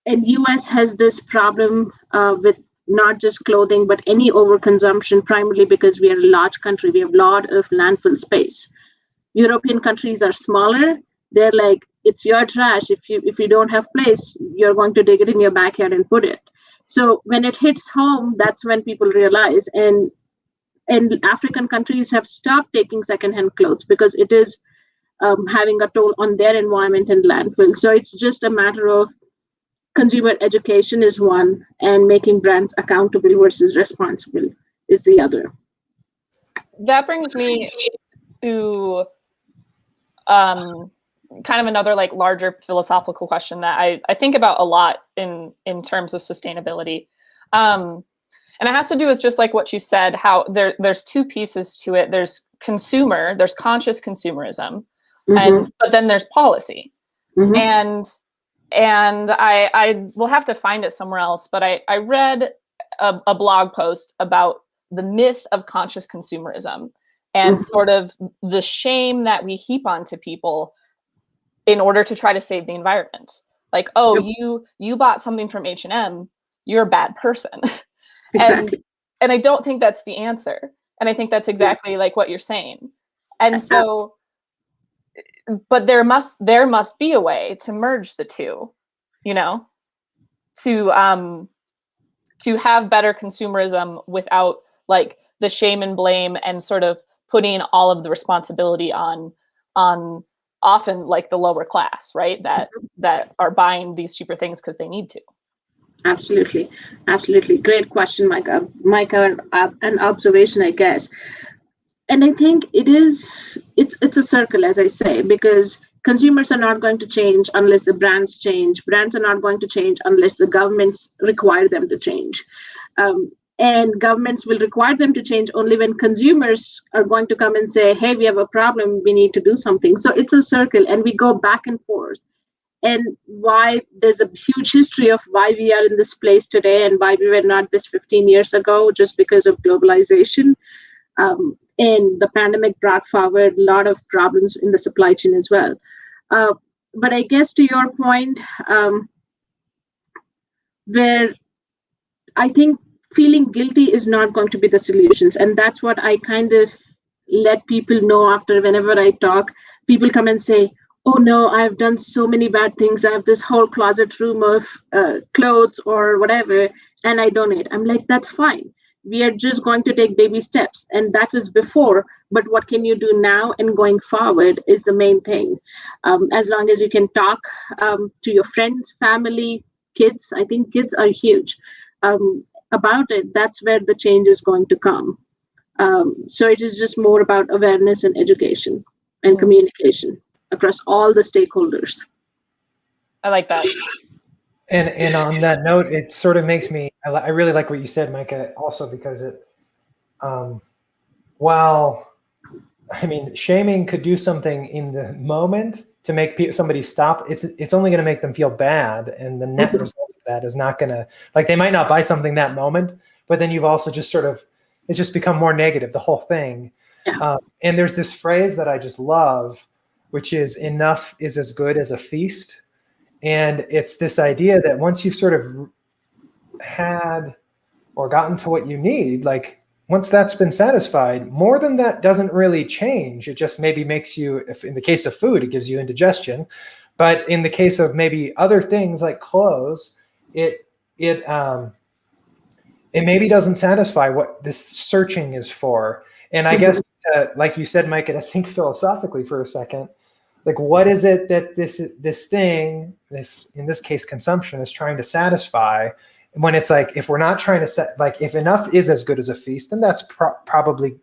and US has this problem with not just clothing, but any overconsumption, primarily because we are a large country. We have a lot of landfill space. European countries are smaller. They're like, it's your trash. If you don't have place, you're going to dig it in your backyard and put it. So when it hits home, that's when people realize. And African countries have stopped taking secondhand clothes because it is having a toll on their environment and landfill. So it's just a matter of consumer education is one, and making brands accountable versus responsible is the other. That brings me to kind of another like larger philosophical question that I think about a lot in terms of sustainability. And it has to do with just like what you said, how there's two pieces to it. There's there's conscious consumerism, but then there's policy. And I will have to find it somewhere else, but I read a blog post about the myth of conscious consumerism and sort of the shame that we heap onto people in order to try to save the environment. Like, oh, you bought something from H&M, you're a bad person. Exactly. And I don't think that's the answer. And I think that's exactly like what you're saying. And so, but there must be a way to merge the two, to have better consumerism without like the shame and blame and sort of putting all of the responsibility on often like the lower class, right? That are buying these cheaper things because they need to. Absolutely. Great question, Micah. An observation, I guess. And I think it's a circle, as I say, because consumers are not going to change unless the brands change. Brands are not going to change unless the governments require them to change. And governments will require them to change only when consumers are going to come and say, hey, we have a problem, we need to do something. So it's a circle, and we go back and forth. And why there's a huge history of why we are in this place today and why we were not this 15 years ago, just because of globalization. And the pandemic brought forward a lot of problems in the supply chain as well. But I guess to your point, where I think feeling guilty is not going to be the solutions. And that's what I kind of let people know after whenever I talk. People come and say, oh no, I've done so many bad things. I have this whole closet room of clothes or whatever, and I donate. I'm like, that's fine. We are just going to take baby steps. And that was before, but what can you do now and going forward is the main thing. As long as you can talk to your friends, family, kids, I think kids are huge about it. That's where the change is going to come. So it is just more about awareness and education and communication across all the stakeholders. I like that. And on that note, it sort of makes me, I really like what you said, Micah, also because it, while, I mean, shaming could do something in the moment to make somebody stop, it's only going to make them feel bad. And the net result of that is not going to, like, they might not buy something that moment, but then you've also just sort of, it's just become more negative, the whole thing. Yeah. And there's this phrase that I just love, which is enough is as good as a feast. And it's this idea that once you've sort of had or gotten to what you need, like once that's been satisfied, more than that doesn't really change. It just maybe makes you, if in the case of food, it gives you indigestion. But in the case of maybe other things like clothes, it maybe doesn't satisfy what this searching is for. And I guess, like you said, Mike, and I think philosophically for a second, like what is it that this thing, in this case consumption, is trying to satisfy? When it's like, if we're not trying to like if enough is as good as a feast, then that's probably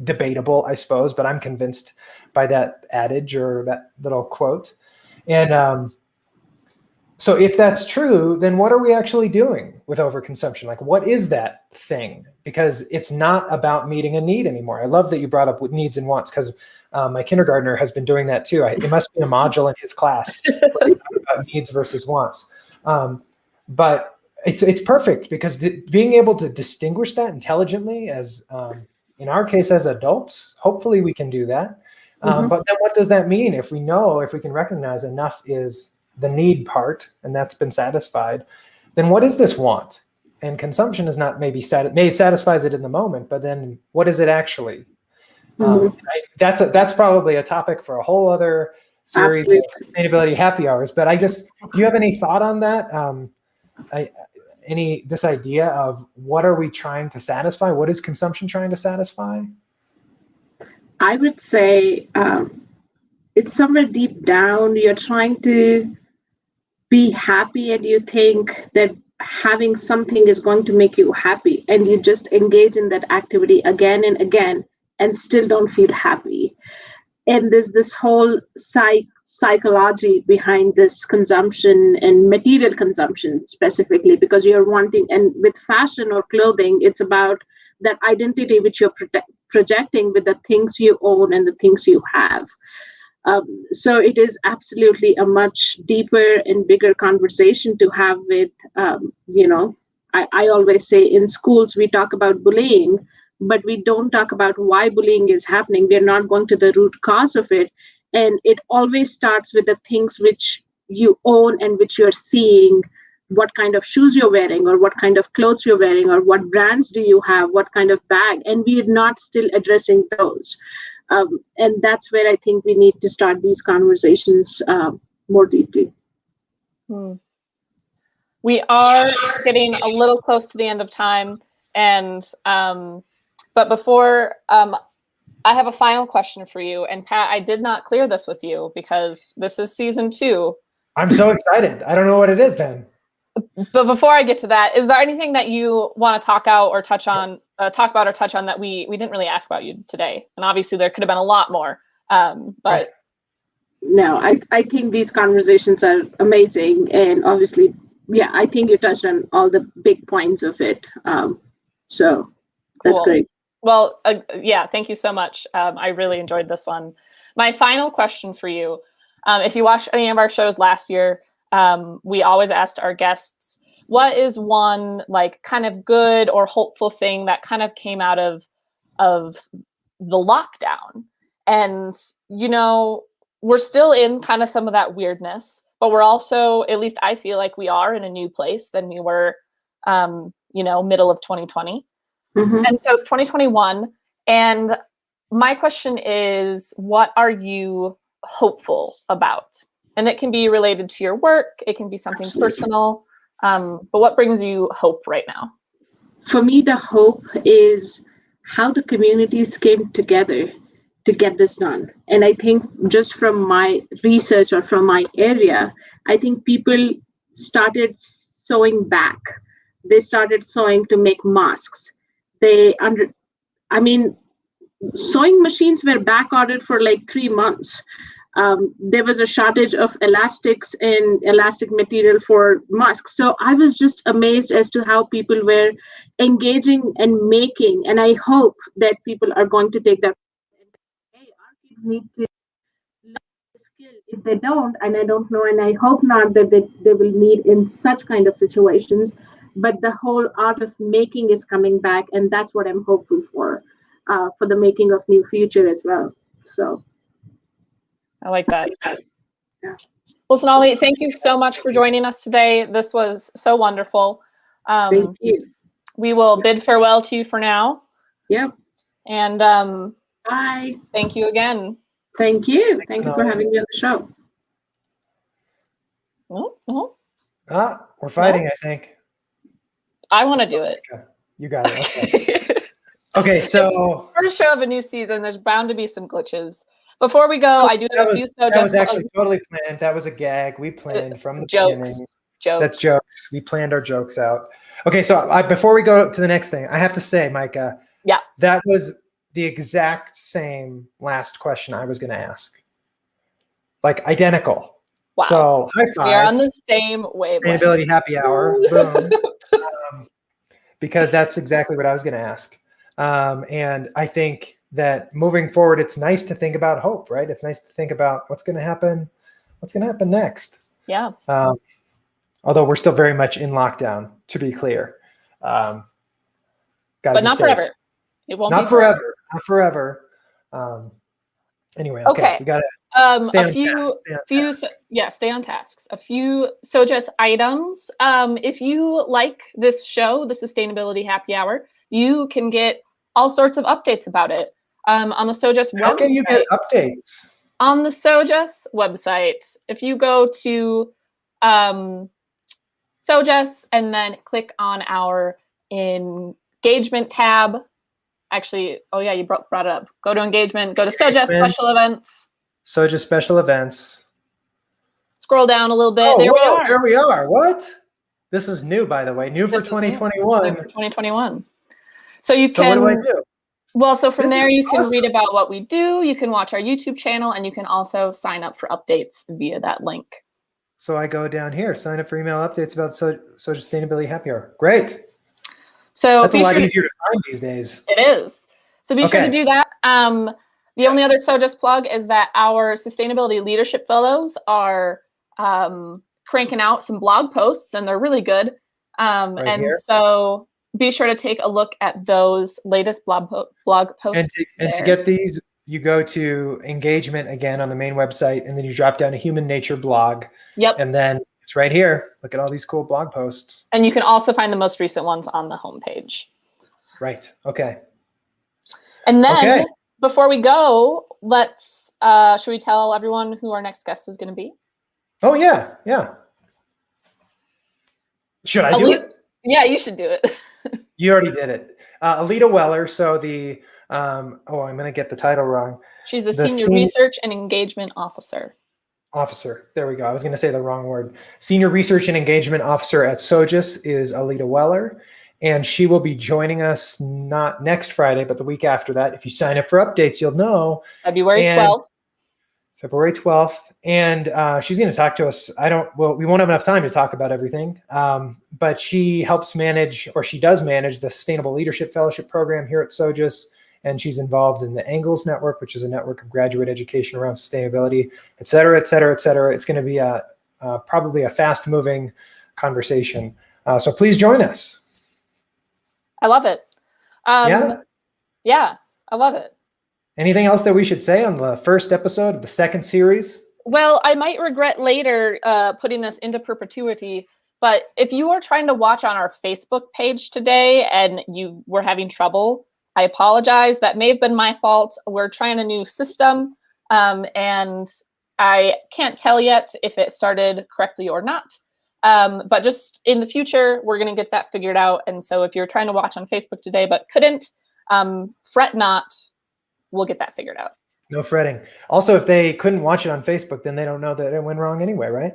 debatable, I suppose, but I'm convinced by that adage or that little quote. And So if that's true, then what are we actually doing with overconsumption? Like, what is that thing? Because it's not about meeting a need anymore. I love that you brought up with needs and wants, because my kindergartner has been doing that too. It must be a module in his class where we talk about needs versus wants. But it's perfect, because being able to distinguish that intelligently, as in our case as adults, hopefully we can do that. But then what does that mean if we can recognize enough is the need part, and that's been satisfied, then what is this want? And consumption is not maybe it satisfies it in the moment, but then what is it actually? That's probably a topic for a whole other series of sustainability happy hours. But do you have any thought on that? This idea of what are we trying to satisfy? What is consumption trying to satisfy? I would say it's somewhere deep down, you're trying to be happy, and you think that having something is going to make you happy, and you just engage in that activity again and again and still don't feel happy. And there's this whole psychology behind this consumption, and material consumption specifically, because you're wanting, and with fashion or clothing, it's about that identity which you're projecting with the things you own and the things you have. So it is absolutely a much deeper and bigger conversation to have with, I always say in schools, we talk about bullying, but we don't talk about why bullying is happening. We're not going to the root cause of it. And it always starts with the things which you own and which you're seeing, what kind of shoes you're wearing, or what kind of clothes you're wearing, or what brands do you have, what kind of bag, and we're not still addressing those. And that's where I think we need to start these conversations more deeply. We are getting a little close to the end of time, and but before I have a final question for you. And Pat, I did not clear this with you because this is season 2. I'm so excited. I don't know what it is then. But before I get to that, is there anything that you want to talk about or touch on that we didn't really ask about you today? And obviously there could have been a lot more, but. No, I think these conversations are amazing. And obviously, yeah, I think you touched on all the big points of it. So that's cool. Great. Well, yeah, thank you so much. I really enjoyed this one. My final question for you, if you watched any of our shows last year, we always asked our guests, what is one like kind of good or hopeful thing that kind of came out of the lockdown? And, we're still in kind of some of that weirdness, but we're also, at least I feel like we are in a new place than we were, middle of 2020. And so it's 2021. And my question is, what are you hopeful about? And it can be related to your work. It can be something personal. But what brings you hope right now? For me, the hope is how the communities came together to get this done. And I think just from my research or from my area, I think people started sewing back. They started sewing to make masks. Sewing machines were back ordered for like 3 months. There was a shortage of elastics and elastic material for masks. So I was just amazed as to how people were engaging and making. And I hope that people are going to take that. Hey, our kids need to learn the skill. If they don't, and I don't know, and I hope not that they will need in such kind of situations, but the whole art of making is coming back. And that's what I'm hopeful for the making of new future as well. So. I like that. Yeah. Well, Sonali, thank you so much for joining us today. This was so wonderful. Thank you. We will bid farewell to you for now. Yep. And bye. Thank you again. Thank you. Thank you for having me on the show. We're fighting, I think. I want to do it. You got it. Okay. Okay, so first show of a new season, there's bound to be some glitches. Before we go, I do have a few. That was actually totally planned. That was a gag. We planned from the beginning. Jokes. That's jokes. We planned our jokes out. Okay, so before we go to the next thing, I have to say, Micah, yeah, that was the exact same last question I was going to ask. Like identical. Wow. So high five. We are on the same wavelength. Sustainability happy hour. Boom. Because that's exactly what I was going to ask. And I think that moving forward, it's nice to think about hope, right? It's nice to think about what's going to happen next. Yeah. Although we're still very much in lockdown, to be clear. But not forever. It won't not be forever. Not forever. Anyway, okay. We got to stay on task. Stay on tasks. A few SoGES items. If you like this show, the Sustainability Happy Hour, you can get all sorts of updates about it on the SoGES website. How can you get updates? On the SoGES website, if you go to SoGES and then click on our engagement tab. Actually, oh yeah, you brought it up. Go to engagement, go to SoGES special events. SoGES special events. Scroll down a little bit. Oh, there we are. There we are. What? This is new, by the way. New for 2021. New for 2021. So you can. So what do I do? Well, so from there you can read about what we do. You can watch our YouTube channel, and you can also sign up for updates via that link. So I go down here, sign up for email updates about Sustainability Happy Hour. Great. So that's a lot easier to find these days. It is. So be sure to do that. The only other SoGES plug is that our Sustainability Leadership Fellows are cranking out some blog posts, and they're really good. So be sure to take a look at those latest blog posts. And to get these, you go to engagement again on the main website, and then you drop down to Human Nature blog. Yep. And then it's right here. Look at all these cool blog posts. And you can also find the most recent ones on the homepage. Right. Okay. And then before we go, let's should we tell everyone who our next guest is going to be? Oh yeah, yeah. Should I do it? Yeah, you should do it. You already did it. Alita Weller. So the I'm going to get the title wrong. She's the Senior Research and Engagement Officer. There we go. I was going to say the wrong word. Senior Research and Engagement Officer at SoGES is Alita Weller, and she will be joining us not next Friday, but the week after that. If you sign up for updates, you'll know. February 12th. February 12th. And she's going to talk to us. We won't have enough time to talk about everything, but she helps manage, or she does manage, the Sustainable Leadership Fellowship Program here at SoGES. And she's involved in the Angles Network, which is a network of graduate education around sustainability, et cetera, et cetera, et cetera. It's going to be probably a fast-moving conversation. So please join us. I love it. Yeah, I love it. Anything else that we should say on the first episode of the second series? Well, I might regret later putting this into perpetuity, but if you are trying to watch on our Facebook page today and you were having trouble, I apologize. That may have been my fault. We're trying a new system, and I can't tell yet if it started correctly or not. But just in the future, we're going to get that figured out. And so if you're trying to watch on Facebook today but couldn't, fret not. We'll get that figured out. No fretting. Also, if they couldn't watch it on Facebook, then they don't know that it went wrong anyway, right?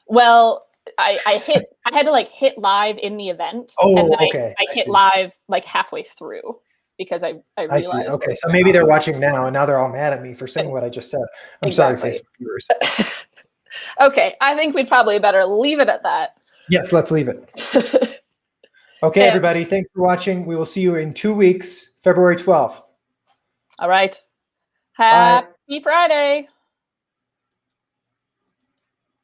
Well, I had to hit live in the event. Oh, and then okay. I hit live halfway through because I realized. I see. Okay, so maybe they're watching now, and now they're all mad at me for saying what I just said. I'm sorry, Facebook viewers. Okay, I think we'd probably better leave it at that. Yes, let's leave it. Okay, everybody, thanks for watching. We will see you in 2 weeks, February 12th. All right. Happy Friday.